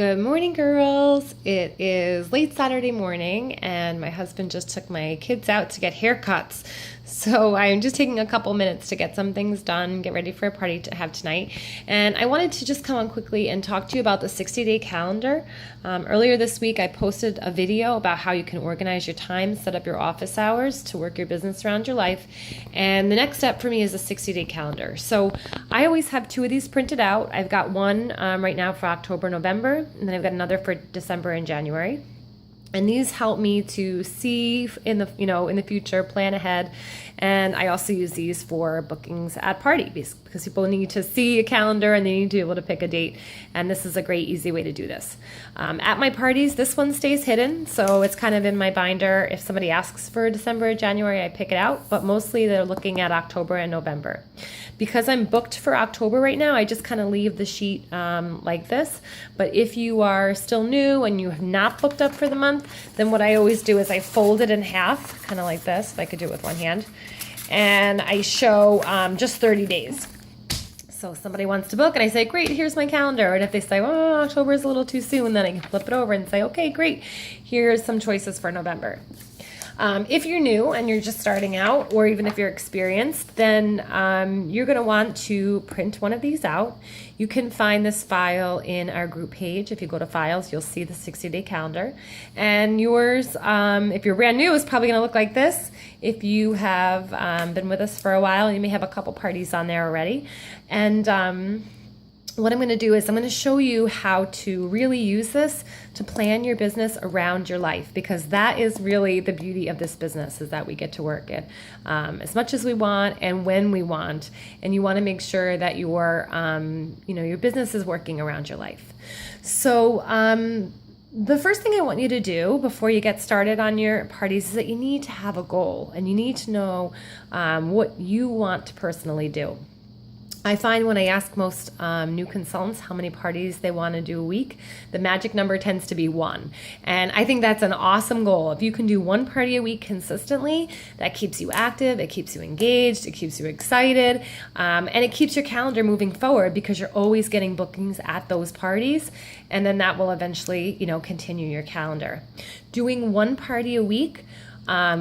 Good morning, girls. It is late Saturday morning, and my husband just took my kids out to get haircuts. So I'm just taking a couple minutes to get some things done, get ready for a party to have tonight. And I wanted to just come on quickly and talk to you about the 60-day calendar. Earlier this week, I posted a video about how you can organize your time, set up your office hours to work your business around your life. And the next step for me is a 60-day calendar. So I always have two of these printed out. I've got one right now for October, November, and then I've got another for December and January. And these help me to see in the future, plan ahead. And I also use these for bookings at parties because people need to see a calendar and they need to be able to pick a date. And this is a great, easy way to do this. At my parties, this one stays hidden, so it's kind of in my binder. If somebody asks for December or January, I pick it out, but mostly they're looking at October and November. Because I'm booked for October right now, I just kind of leave the sheet like this. But if you are still new and you have not booked up for the month, then what I always do is I fold it in half, kind of like this, if I could do it with one hand, and I show just 30 days. So somebody wants to book, and I say, great, here's my calendar. And if they say, oh, October is a little too soon, then I can flip it over and say, okay, great, here's some choices for November. If you're new and you're just starting out, or even if you're experienced, then you're going to want to print one of these out. You can find this file in our group page. If you go to files, you'll see the 60-day calendar. And yours, if you're brand new, is probably going to look like this. If you have been with us for a while, you may have a couple parties on there already. And what I'm going to do is I'm going to show you how to really use this to plan your business around your life, because that is really the beauty of this business, is that we get to work it as much as we want and when we want, and you want to make sure that your business is working around your life. So the first thing I want you to do before you get started on your parties is that you need to have a goal, and you need to know what you want to personally do. I find when I ask most new consultants how many parties they want to do a week, the magic number tends to be 1. And I think that's an awesome goal. If you can do 1 party a week consistently, that keeps you active, it keeps you engaged, it keeps you excited, and it keeps your calendar moving forward because you're always getting bookings at those parties, and then that will eventually, continue your calendar. Doing 1 party a week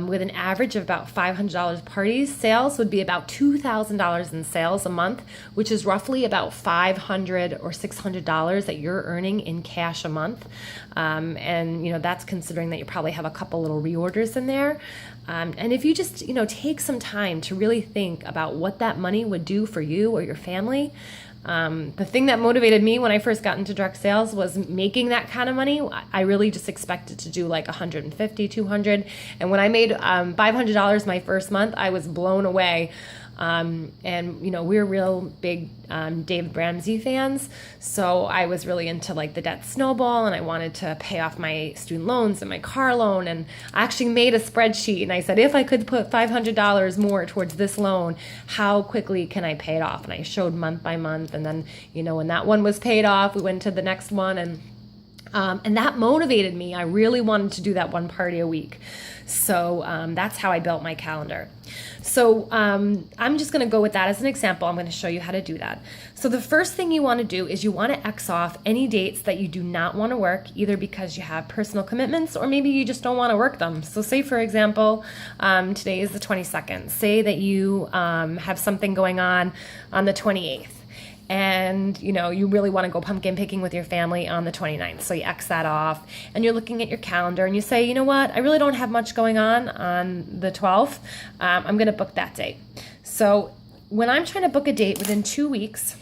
with an average of about $500 parties, sales would be about $2,000 in sales a month, which is roughly about $500 or $600 that you're earning in cash a month. And that's considering that you probably have a couple little reorders in there. And if you just, take some time to really think about what that money would do for you or your family. The thing that motivated me when I first got into direct sales was making that kind of money. I really just expected to do like 150, 200. And when I made $500 my first month, I was blown away. And we're real big David Ramsey fans, so I was really into like the debt snowball, and I wanted to pay off my student loans and my car loan, and I actually made a spreadsheet, and I said, if I could put $500 more towards this loan, how quickly can I pay it off? And I showed month by month, and then when that one was paid off, we went to the next one, and that motivated me. I really wanted to do that 1 party a week. So that's how I built my calendar. So I'm just going to go with that as an example. I'm going to show you how to do that. So the first thing you want to do is you want to X off any dates that you do not want to work, either because you have personal commitments or maybe you just don't want to work them. So say, for example, today is the 22nd. Say that you have something going on the 28th. And you really want to go pumpkin picking with your family on the 29th. So you X that off, and you're looking at your calendar and you say, you know what, I really don't have much going on the 12th. I'm going to book that date. So when I'm trying to book a date within 2 weeks,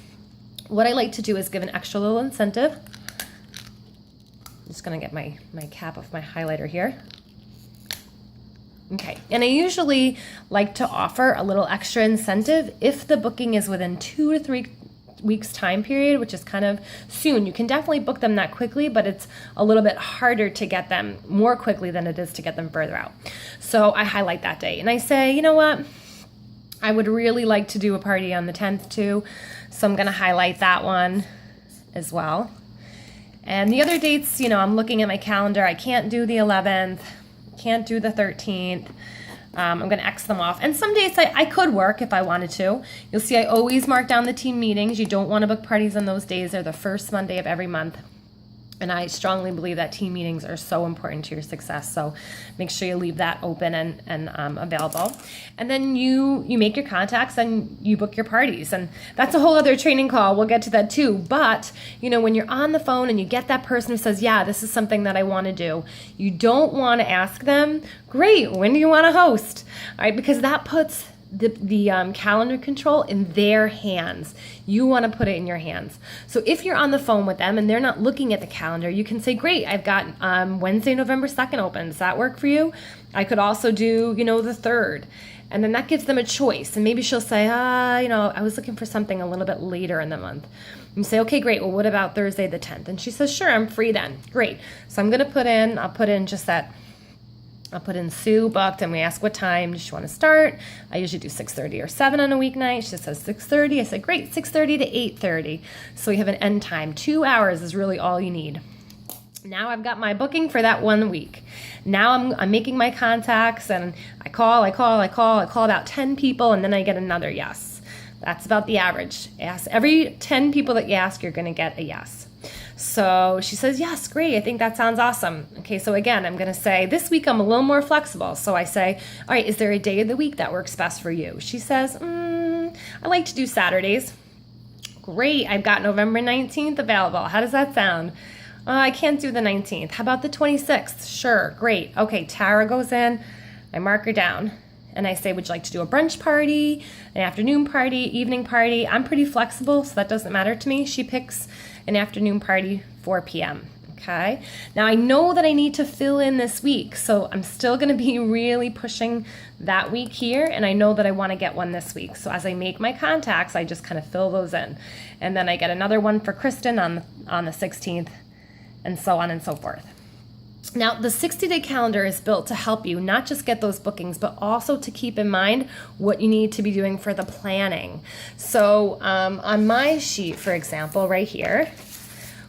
what I like to do is give an extra little incentive. I'm just going to get my cap off my highlighter here. Okay, and I usually like to offer a little extra incentive if the booking is within 2 to 3 weeks time period, which is kind of soon. You can definitely book them that quickly, but it's a little bit harder to get them more quickly than it is to get them further out. So I highlight that date and I say, you know what, I would really like to do a party on the 10th too, so I'm going to highlight that one as well. And the other dates, I'm looking at my calendar, I can't do the 11th, can't do the 13th. I'm going to X them off. And some days I could work if I wanted to. You'll see I always mark down the team meetings. You don't want to book parties on those days. They're the first Monday of every month. And I strongly believe that team meetings are so important to your success. So make sure you leave that open and available. And then you make your contacts and you book your parties. And that's a whole other training call. We'll get to that too. But, when you're on the phone and you get that person who says, yeah, this is something that I want to do, you don't want to ask them, great, when do you want to host? All right, because that puts the calendar control in their hands. You want to put it in your hands. So if you're on the phone with them and they're not looking at the calendar, you can say, great, I've got Wednesday, November 2nd open. Does that work for you? I could also do, the 3rd. And then that gives them a choice. And maybe she'll say, I was looking for something a little bit later in the month. And you say, okay, great. Well, what about Thursday the 10th? And she says, sure, I'm free then. Great. So I'm going to I'll put in just that. I'll put in Sue booked, and we ask what time does she want to start. I usually do 6:30 or 7 on a weeknight. She says 6:30. I said, great, 6:30 to 8:30. So we have an end time. 2 hours is really all you need. Now I've got my booking for that 1 week. Now I'm making my contacts, and I call about 10 people, and then I get another yes. That's about the average. Ask every 10 people that you ask, you're going to get a yes. So she says, yes, great. I think that sounds awesome. Okay, so again, I'm going to say this week I'm a little more flexible. So I say, all right, is there a day of the week that works best for you? She says, I like to do Saturdays. Great. I've got November 19th available. How does that sound? I can't do the 19th. How about the 26th? Sure, great. Okay, Tara goes in. I mark her down. And I say, would you like to do a brunch party, an afternoon party, evening party? I'm pretty flexible, so that doesn't matter to me. She picks an afternoon party, 4 p.m. Okay. Now I know that I need to fill in this week, so I'm still going to be really pushing that week here, and I know that I want to get one this week. So as I make my contacts, I just kind of fill those in. And then I get another one for Kristen on the 16th, and so on and so forth. Now, the 60-day calendar is built to help you not just get those bookings, but also to keep in mind what you need to be doing for the planning. So on my sheet, for example, right here,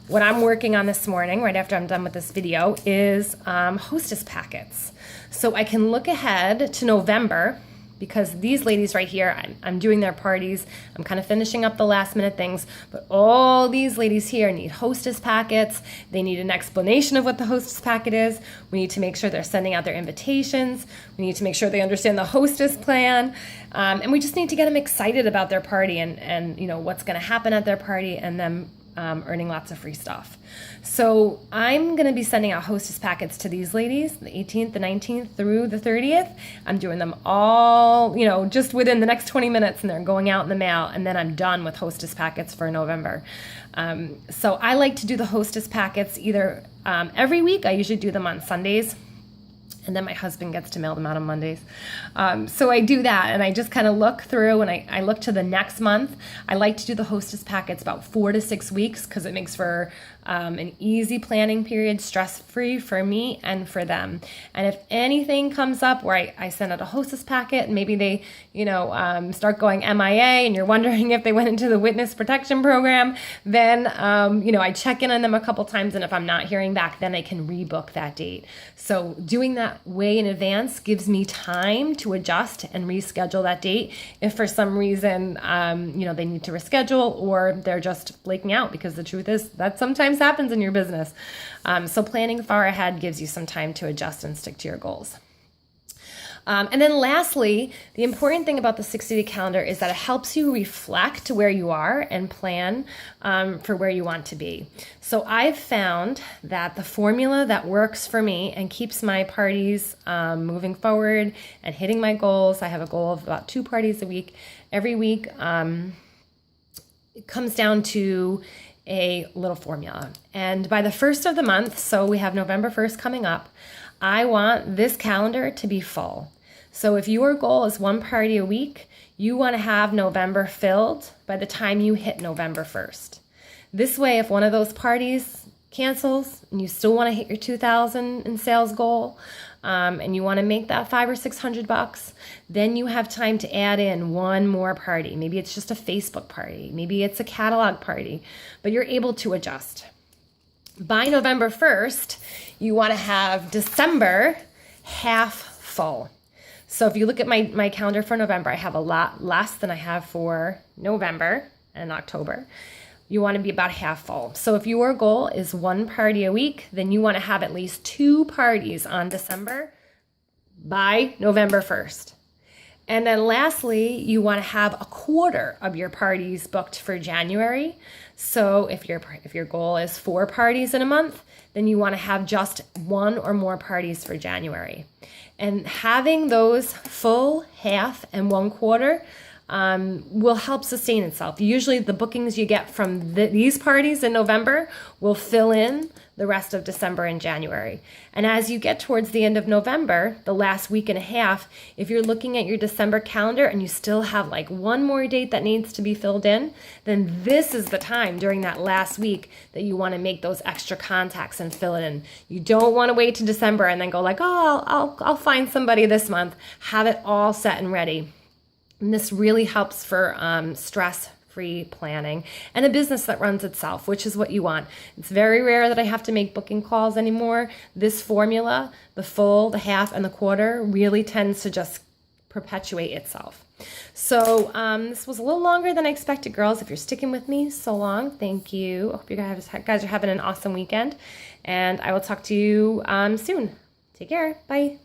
what I'm working on this morning, right after I'm done with this video, is hostess packets. So I can look ahead to November, because these ladies right here, I'm doing their parties. I'm kind of finishing up the last minute things, but all these ladies here need hostess packets. They need an explanation of what the hostess packet is. We need to make sure they're sending out their invitations. We need to make sure they understand the hostess plan. And we just need to get them excited about their party and what's going to happen at their party, and them earning lots of free stuff. So I'm going to be sending out hostess packets to these ladies, the 18th, the 19th through the 30th. I'm doing them all, just within the next 20 minutes, and they're going out in the mail, and then I'm done with hostess packets for November. So I like to do the hostess packets either every week. I usually do them on Sundays, and then my husband gets to mail them out on Mondays. So I do that, and I just kind of look through, and I look to the next month. I like to do the hostess packets about 4 to 6 weeks, because it makes for an easy planning period, stress-free for me and for them. And if anything comes up where I send out a hostess packet, and maybe they, start going MIA, and you're wondering if they went into the witness protection program, then, I check in on them a couple times, and if I'm not hearing back, then I can rebook that date. So doing that way in advance gives me time to adjust and reschedule that date if for some reason, they need to reschedule, or they're just flaking out, because the truth is that sometimes happens in your business. So planning far ahead gives you some time to adjust and stick to your goals. And then lastly, the important thing about the 60-day calendar is that it helps you reflect where you are and plan for where you want to be. So I've found that the formula that works for me and keeps my parties moving forward and hitting my goals — I have a goal of about 2 parties a week every week — it comes down to a little formula. And by the first of the month, so we have November 1st coming up, I want this calendar to be full. So if your goal is 1 party a week, you want to have November filled by the time you hit November 1st. This way, if one of those parties cancels and you still want to hit your 2,000 in sales goal, and you want to make that $500 or $600, then you have time to add in 1 more party. Maybe it's just a Facebook party. Maybe it's a catalog party, but you're able to adjust. By November 1st, you want to have December half full. So if you look at my calendar for November, I have a lot less than I have for November and October. you want to be about half full. So if your goal is 1 party a week, then you want to have at least 2 parties on December by November 1st. And then lastly, you want to have a quarter of your parties booked for January. So if your goal is 4 parties in a month, then you want to have just 1 or more parties for January. And having those full, half, and 1 quarter will help sustain itself. Usually the bookings you get from these parties in November will fill in the rest of December and January. And as you get towards the end of November, the last week and a half, if you're looking at your December calendar and you still have like 1 more date that needs to be filled in, then this is the time during that last week that you want to make those extra contacts and fill it in. You don't want to wait to December and then go like, oh, I'll find somebody this month. Have it all set and ready. And this really helps for stress-free planning and a business that runs itself, which is what you want. It's very rare that I have to make booking calls anymore. This formula, the full, the half, and the quarter, really tends to just perpetuate itself. So this was a little longer than I expected, girls. If you're sticking with me so long, thank you. I hope you guys are having an awesome weekend, and I will talk to you soon. Take care. Bye.